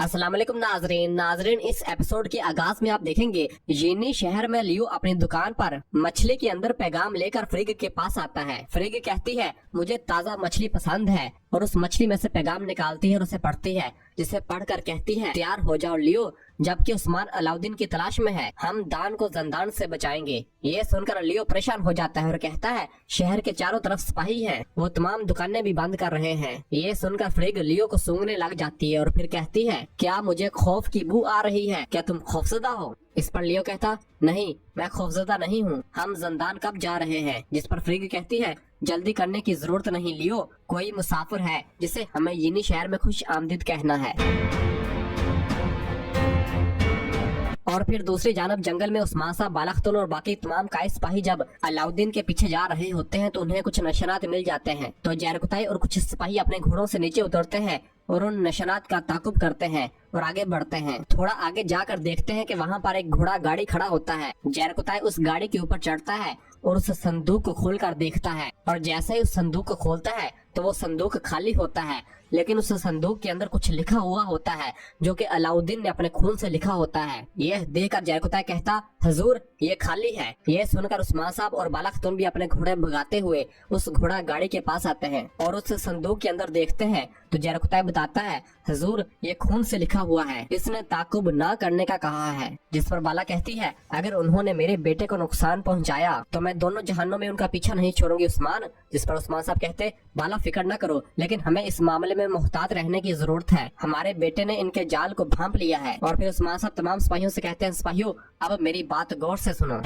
अस्सलाम वालेकुम नाजरीन इस एपिसोड के आगाज में आप देखेंगे यीनी शहर में लियो अपनी दुकान पर मछली के अंदर पैगाम लेकर फ्रिग के पास आता है। फ्रिग कहती है मुझे ताज़ा मछली पसंद है और उस मछली में से पैगाम निकालती है और उसे पढ़ती है, जिसे पढ़कर कहती है तैयार हो जाओ लियो, जबकि उस्मान अलाउद्दीन की तलाश में है। हम दान को जंदान से बचाएंगे। ये सुनकर लियो परेशान हो जाता है और कहता है शहर के चारों तरफ सिपाही हैं, वो तमाम दुकानें भी बंद कर रहे हैं। ये सुनकर फ्रिग लियो को सूंघने लग जाती है और फिर कहती है क्या मुझे खौफ की बू आ रही है, क्या तुम खौफजदा हो? इस पर लियो कहता नहीं, मैं खौफजदा नहीं हूँ, हम जंदान कब जा रहे हैं? जिस पर फ्रिग कहती है जल्दी करने की जरूरत नहीं लियो, कोई मुसाफिर है जिसे हमें यीनी शहर में खुश आमदीद कहना है। और फिर दूसरी जानब जंगल में उस्मान साहब, बाला खातून और बाकी तमाम कायद सिपाही जब अलाउद्दीन के पीछे जा रहे होते हैं तो उन्हें कुछ निशानात मिल जाते हैं। तो जरकुताई और कुछ सिपाही अपने घोड़ों से नीचे उतरते हैं और उन निशानात का ताकुब करते हैं और आगे बढ़ते हैं। थोड़ा आगे जाकर देखते हैं कि वहाँ पर एक घोड़ा गाड़ी खड़ा होता है। जरकुताई उस गाड़ी के ऊपर चढ़ता है और उस संदूक को खोलकर देखता है, और जैसे ही उस संदूक को खोलता है तो वो संदूक खाली होता है, लेकिन उस संदूक के अंदर कुछ लिखा हुआ होता है जो कि अलाउद्दीन ने अपने खून से लिखा होता है। यह देखकर जरकुताई कहता हुजूर ये खाली है। यह सुनकर उस्मान साहब और बाला खातून भी अपने घोड़े भगाते हुए उस घोड़ा गाड़ी के पास आते हैं और उस संदूक के अंदर देखते हैं तो जरकुताई बताता है हुजूर ये खून से लिखा हुआ है, इसने ताकुब ना करने का कहा है। जिस पर बाला कहती है अगर उन्होंने मेरे बेटे को नुकसान पहुंचाया तो मैं दोनों जहानों में उनका पीछा नहीं छोड़ूंगी उस्मान। जिस पर उस्मान साहब कहते बाला फिक्र न करो, लेकिन हमें इस मामले में मुहतात रहने की जरूरत है, हमारे बेटे ने इनके जाल को भांप लिया है। और फिर उस्मान साहब तमाम सिपाहियों से कहते हैं सिपाहियों अब मेरी बात गौर से सुनो।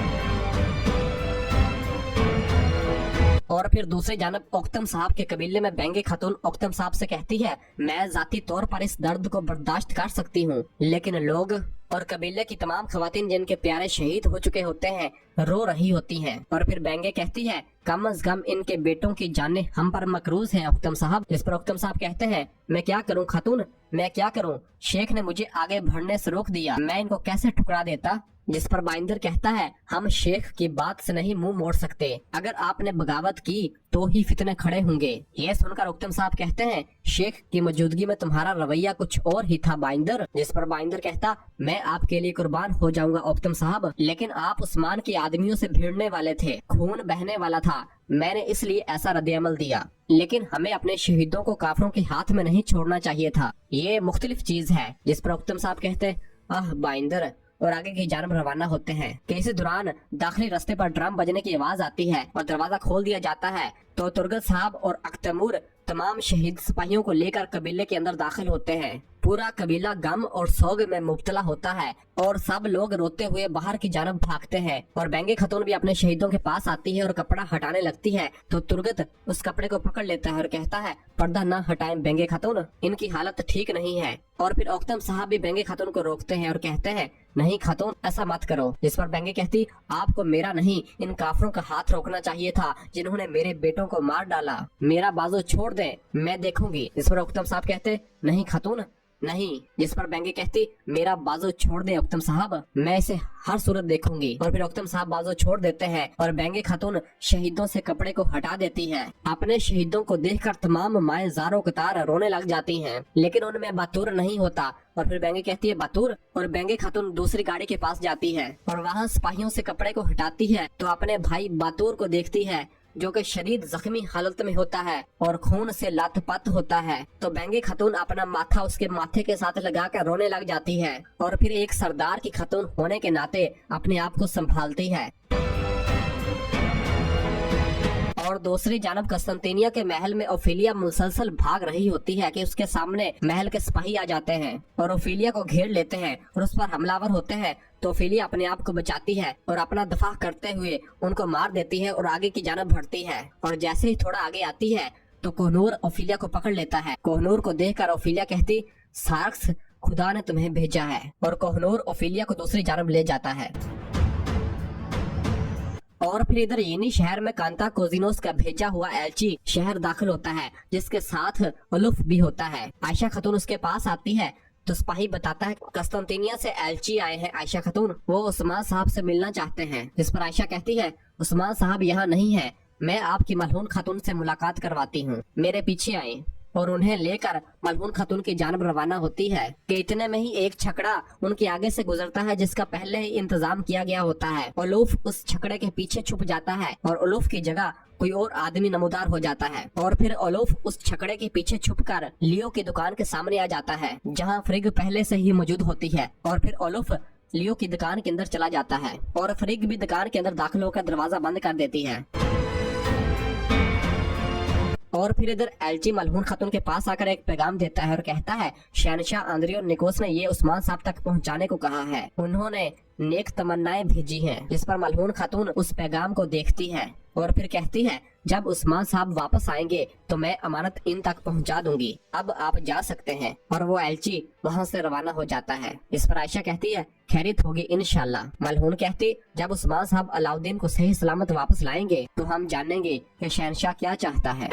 और फिर दूसरी जानब ओख्तम साहब के कबीले में बेंगे खातून ओख्तम साहब से कहती है मैं जाती तौर पर इस दर्द को बर्दाश्त कर सकती हूँ, लेकिन लोग और कबीले की तमाम खवातीन जिनके प्यारे शहीद हो चुके होते हैं रो रही होती हैं। और फिर बेंगे कहती है कम अज कम इनके बेटों की जानें हम पर मकरूज हैं ओख्तम साहब। जिस पर ओख्तम साहब कहते हैं मैं क्या करूं खातून, मैं क्या करूं, शेख ने मुझे आगे बढ़ने से रोक दिया, मैं इनको कैसे ठुकरा देता? जिस पर बाइंदर कहता है हम शेख की बात से नहीं मुंह मोड़ सकते, अगर आपने बगावत की तो ही फितने खड़े होंगे। ये सुनकर ओख्तम साहब कहते हैं शेख की मौजूदगी में तुम्हारा रवैया कुछ और ही था बाइंदर। जिस पर बाइंदर कहता मैं आपके लिए कुर्बान हो जाऊंगा ओख्तम साहब, लेकिन आप उस्मान के आदमियों से भिड़ने वाले थे, खून बहने वाला था, मैंने इसलिए ऐसा रद्द-ए-अमल दिया, लेकिन हमें अपने शहीदों को काफिरों के हाथ में नहीं छोड़ना चाहिए था, ये मुख्तलिफ चीज है। जिस पर ओख्तम साहब कहते आह बाइंदर, और आगे की जानब रवाना होते हैं कि इसी दौरान दाखिली रास्ते पर ड्रम बजने की आवाज आती है और दरवाजा खोल दिया जाता है तो तुर्गत साहब और अख्तमूर तमाम शहीद सिपाहियों को लेकर कबीले के अंदर दाखिल होते हैं। पूरा कबीला गम और सोग में मुब्तला होता है और सब लोग रोते हुए बाहर की जानब भागते हैं। और बेंगे खातून भी अपने शहीदों के पास आती है और कपड़ा हटाने लगती है तो तुर्गत उस कपड़े को पकड़ लेता है और कहता है पर्दा न हटाएं बेंगे खातून, इनकी हालत ठीक नहीं है। और फिर ओख्तम साहब भी बेंगे खातून को रोकते हैं और कहते हैं नहीं खातून ऐसा मत करो। जिस पर बेंगे कहती आपको मेरा नहीं इन काफिरों का हाथ रोकना चाहिए था जिन्होंने मेरे बेटों को मार डाला, मेरा बाजू छोड़ दे, मैं देखूंगी। जिस पर ओख्तम साहब कहते नहीं खातून नहीं। जिस पर बेंगे कहती मेरा बाजू छोड़ दे ओख्तम साहब, मैं इसे हर सूरत देखूंगी। और फिर ओख्तम साहब बाजू छोड़ देते हैं और बेंगे खातून शहीदों से कपड़े को हटा देती है। अपने शहीदों को देखकर तमाम माएं ज़ारो कतार रोने लग जाती हैं, लेकिन उनमें बातूर नहीं होता। और फिर बेंगे कहती है बातूर, और बेंगे खातून दूसरी गाड़ी के पास जाती है और वहाँ सिपाहियों से कपड़े को हटाती है तो अपने भाई बातूर को देखती है जो कि शदीद जख्मी हालत में होता है और खून से लथपथ होता है। तो बेंगे खातून अपना माथा उसके माथे के साथ लगाकर रोने लग जाती है और फिर एक सरदार की खातून होने के नाते अपने आप को संभालती है। और दूसरी जानब कस्तंतिनिया के महल में ओफिलिया मुसलसल भाग रही होती है कि उसके सामने महल के सिपाही आ जाते हैं और ओफिलिया को घेर लेते हैं और उस पर हमलावर होते हैं। तो ओफिलिया अपने आप को बचाती है और अपना दफा करते हुए उनको मार देती है और आगे की जानब बढ़ती है। और जैसे ही थोड़ा आगे आती है तो कोहनूर ओफिलिया को पकड़ लेता है। कोहनूर को देखकर ओफिलिया कहती सार्क्स खुदा ने तुम्हें भेजा है, और कोहनूर ओफिलिया को दूसरी जानब ले जाता है। और फिर इधर यीनी शहर में कांता कोजिनोस का भेजा हुआ एलची शहर दाखिल होता है जिसके साथ उलुफ भी होता है। आयशा खातून उसके पास आती है तो सिपाही बताता है कस्तंतिनिया से एलची आए हैं आयशा खातून, वो उस्मान साहब से मिलना चाहते हैं। जिस पर आयशा कहती है उस्मान साहब यहाँ नहीं है, मैं आपकी मलहून खातून से मुलाकात करवाती हूँ, मेरे पीछे आए। और उन्हें लेकर मलहून खातून की जानब रवाना होती है कि इतने में ही एक छकड़ा उनके आगे से गुजरता है जिसका पहले ही इंतजाम किया गया होता है। उलूफ उस छकड़े के पीछे छुप जाता है और उलूफ की जगह कोई और आदमी नमूदार हो जाता है और फिर उलूफ उस छकड़े के पीछे छुपकर लियो की दुकान के सामने आ जाता है जहाँ फ्रिग पहले से ही मौजूद होती है। और फिर उलूफ लियो की दुकान के अंदर चला जाता है और फ्रिग भी दुकान के अंदर दाखिल होकर दरवाजा बंद कर देती है। और फिर इधर एलची मलहून खातून के पास आकर एक पैगाम देता है और कहता है शहनशाह आंद्रियो निकोस ने ये उस्मान साहब तक पहुंचाने को कहा है, उन्होंने नेक तमन्नाएं भेजी हैं। जिस पर मलहून खातून उस पैगाम को देखती है और फिर कहती है जब उस्मान साहब वापस आएंगे तो मैं अमानत इन तक पहुंचा दूंगी, अब आप जा सकते हैं। और वो एलची वहां से रवाना हो जाता है। इस पर आयशा कहती है खैरियत होगी इंशाल्लाह। मलहून कहती जब उस्मान साहब अलाउद्दीन को सही सलामत वापस लाएंगे तो हम जानेंगे कि शहनशाह क्या चाहता है।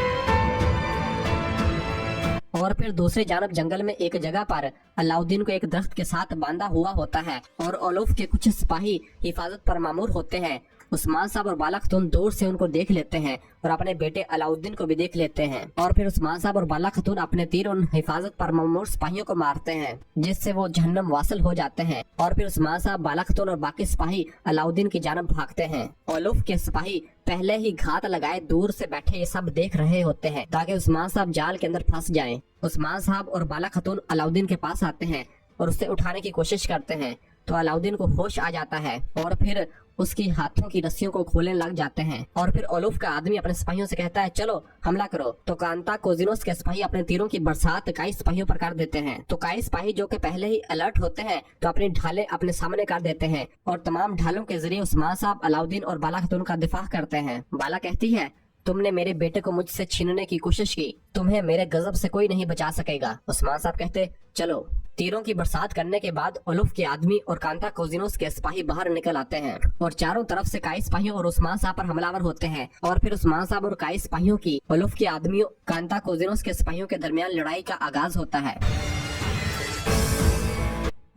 और फिर दूसरी जानब जंगल में एक जगह पर अलाउद्दीन को एक दरख्त के साथ बांधा हुआ होता है और उलूफ के कुछ सिपाही हिफाजत पर मामूर होते हैं। उस्मान साहब और बाला खातून दूर से उनको देख लेते हैं और अपने बेटे अलाउद्दीन को भी देख लेते हैं। और फिर उस्मान साहब और बाला खातून अपने तीर उन हिफाजत पर मामूर सिपाहियों को मारते हैं जिससे वो जहन्नम वासिल हो जाते हैं। और फिर उस्मान साहब, बाला खातून और बाकी सिपाही अलाउद्दीन की जानब भागते हैं। उलूफ के सिपाही पहले ही घात लगाए दूर से बैठे ये सब देख रहे होते हैं ताकि उस्मान साहब जाल के अंदर फंस जाएं। उस्मान साहब और बाला खातून अलाउद्दीन के पास आते हैं और उसे उठाने की कोशिश करते हैं तो अलाउद्दीन को होश आ जाता है और फिर उसकी हाथों की रस्सियों को खोलने लग जाते हैं। और फिर उलूफ का आदमी अपने सिपाहियों से कहता है चलो हमला करो। तो कांता कोजिनोस के सिपाही अपने तीरों की बरसात कई सिपाहियों पर कर देते हैं। तो कई सिपाही जो कि पहले ही अलर्ट होते हैं तो अपनी ढालें अपने सामने कर देते हैं और तमाम ढालों के जरिए उस्मान साहब, अलाउद्दीन और बाला खातून का दिफा करते हैं। बाला कहती है तुमने मेरे बेटे को मुझसे छीनने की कोशिश की, तुम्हें मेरे गजब से कोई नहीं बचा सकेगा। उस्मान साहब कहते चलो। तीरों की बरसात करने के बाद उलूफ के आदमी और कांता कोजिनोस के सिपाही बाहर निकल आते हैं और चारों तरफ से कई सिपाहियों और उस्मान साहब पर हमलावर होते हैं। और फिर उस्मान साहब और कई सिपाहियों की उलूफ के आदमियों कांता कोजिनोस के सिपाहियों के दरमियान लड़ाई का आगाज होता है।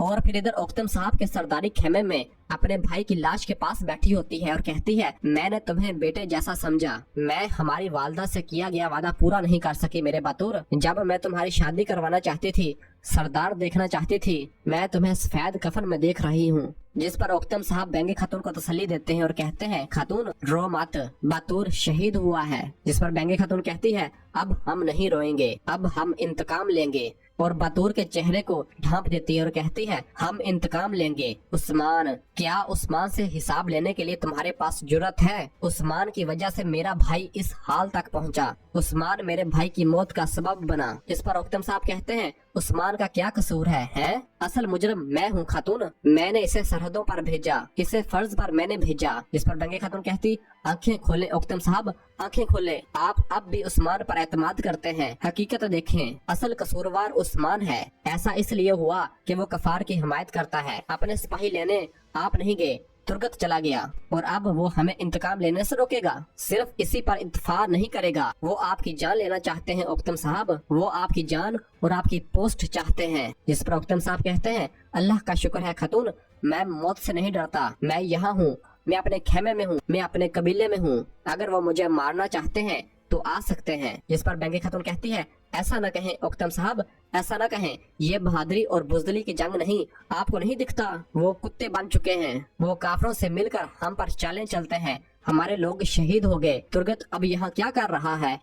और फिर इधर ओख्तम साहब के सरदारी खेमे में अपने भाई की लाश के पास बैठी होती है और कहती है मैंने तुम्हें बेटे जैसा समझा, मैं हमारी वालदा से किया गया वादा पूरा नहीं कर सकी मेरे बतूर। जब मैं तुम्हारी शादी करवाना चाहती थी, सरदार देखना चाहती थी, मैं तुम्हें सफेद कफन में देख रही हूँ। जिस पर ओख्तम साहब बेंगे खातून को तसल्ली देते हैं और कहते हैं खातून रो मत, बतूर शहीद हुआ है। जिस पर बेंगे खातून कहती है अब हम नहीं रोएंगे, अब हम इंतकाम लेंगे। और बतूर के चेहरे को ढांप देती है और कहती है हम इंतकाम लेंगे। उस्मान, क्या उस्मान से हिसाब लेने के लिए तुम्हारे पास जुर्रत है? उस्मान की वजह से मेरा भाई इस हाल तक पहुंचा, उस्मान मेरे भाई की मौत का सबब बना। इस पर ओख्तम साहब कहते हैं उस्मान का क्या कसूर है? असल मुजरिम मैं हूँ खातून, मैंने इसे सरहदों पर भेजा, इसे फर्ज पर मैंने भेजा। इस पर बेंगे खातून कहती आंखें खोले ओख्तम साहब, आंखें खोले, आप अब भी उस्मान पर एतमाद करते हैं। हकीकत देखें, असल कसूरवार उस्मान है। ऐसा इसलिए हुआ कि वो कफार की हिमायत करता है। अपने सिपाही लेने आप नहीं गए, तुर्गत चला गया और अब वो हमें इंतकाम लेने से रोकेगा। सिर्फ इसी पर इत्तफाक नहीं करेगा, वो आपकी जान लेना चाहते हैं ओख्तम साहब, वो आपकी जान और आपकी पोस्ट चाहते हैं। जिस पर ओख्तम साहब कहते हैं अल्लाह का शुक्र है खातून, मैं मौत से नहीं डरता, मैं यहाँ हूँ, मैं अपने खेमे में हूँ, मैं अपने कबीले में हूँ, अगर वो मुझे मारना चाहते हैं तो आ सकते हैं। जिस पर बेंगे खातून कहती है ऐसा न कहें ओख्तम साहब, ऐसा न कहें, ये बहादुरी और बुजदली की जंग नहीं, आपको नहीं दिखता वो कुत्ते बन चुके हैं, वो काफरों से मिलकर हम पर चालें चलते हैं, हमारे लोग शहीद हो गए, तुर्गत अब यहाँ क्या कर रहा है?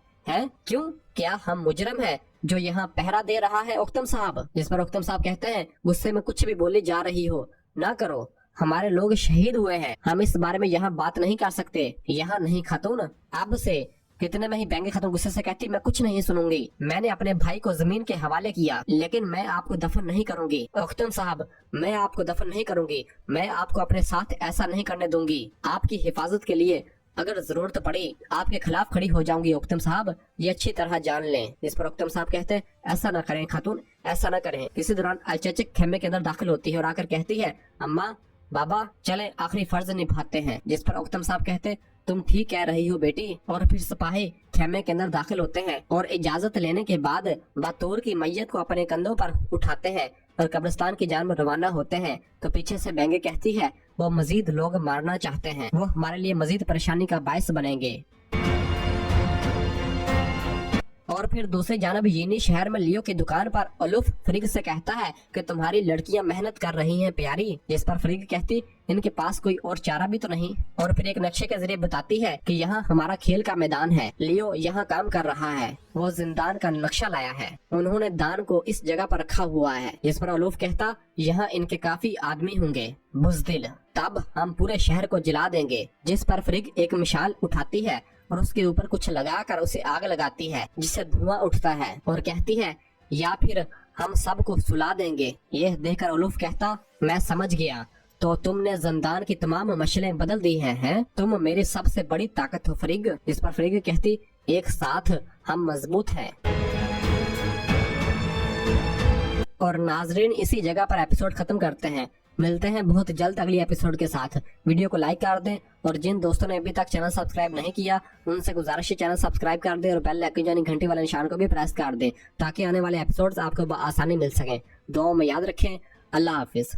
क्यों, क्या हम मुजरिम है जो यहाँ पहरा दे रहा है ओख्तम साहब? जिस पर ओख्तम साहब कहते हैं गुस्से में कुछ भी बोली जा रही हो ना करो, हमारे लोग शहीद हुए हैं, हम इस बारे में यहाँ बात नहीं कर सकते। यहाँ नहीं खातून, अब से। कितने में ही बेंगे खातून गुस्से से कहती मैं कुछ नहीं सुनूंगी, मैंने अपने भाई को जमीन के हवाले किया, लेकिन मैं आपको दफन नहीं करूंगी। ओख्तम साहब, मैं आपको दफन नहीं करूंगी, मैं आपको अपने साथ ऐसा नहीं करने दूंगी। आपकी हिफाजत के लिए अगर जरूरत पड़ी आपके खिलाफ खड़ी हो जाऊंगी ओख्तम साहब, ये अच्छी तरह जान लें। इस पर ओख्तम साहब कहते हैं ऐसा न करें खातून, ऐसा न करें। इसी दौरान अलचचक खेमे के अंदर दाखिल होती है और आकर कहती है अम्मा, बाबा, चले आखिरी फर्ज निभाते हैं। जिस पर ओख्तम साहब कहते तुम ठीक कह रही हो बेटी। और फिर सिपाही खेमे के अंदर दाखिल होते हैं और इजाजत लेने के बाद बतूर की मैयत को अपने कंधों पर उठाते हैं और कब्रिस्तान की जानब रवाना होते हैं। तो पीछे से बेंगे कहती है वो मजीद लोग मारना चाहते हैं, वो हमारे लिए मजीद परेशानी का बायस बनेंगे। और फिर दूसरी जानब यीनी शहर में लियो की दुकान पर उलूफ फ्रिग से कहता है कि तुम्हारी लड़कियां मेहनत कर रही हैं प्यारी, जिस पर फ्रिग कहती इनके पास कोई और चारा भी तो नहीं। और फिर एक नक्शे के जरिए बताती है कि यहाँ हमारा खेल का मैदान है, लियो यहाँ काम कर रहा है, वो जिंदान का नक्शा लाया है, उन्होंने दान को इस जगह पर रखा हुआ है। जिस पर उलूफ कहता यहाँ इनके काफी आदमी होंगे बुज़दिल, तब हम पूरे शहर को जला देंगे। जिस पर फ्रिग एक मिसाल उठाती है और उसके ऊपर कुछ लगाकर उसे आग लगाती है जिससे धुआं उठता है और कहती है या फिर हम सबको सुला देंगे। यह देखकर उलूफ कहता मैं समझ गया, तो तुमने जिंदान की तमाम मशलें बदल दी हैं? तुम मेरी सबसे बड़ी ताकत हो फ्रिग। जिस पर फ्रिग कहती एक साथ हम मजबूत हैं। और नाजरीन इसी जगह पर एपिसोड खत्म करते हैं। मिलते हैं बहुत जल्द अगली एपिसोड के साथ। वीडियो को लाइक कर दें और जिन दोस्तों ने अभी तक चैनल सब्सक्राइब नहीं किया उनसे गुजारिश है चैनल सब्सक्राइब कर दें और बेल आइकन यानी घंटी वाले निशान को भी प्रेस कर दें ताकि आने वाले एपिसोड्स आपको आसानी मिल सकें। दुआ में याद रखें। अल्लाह हाफिज।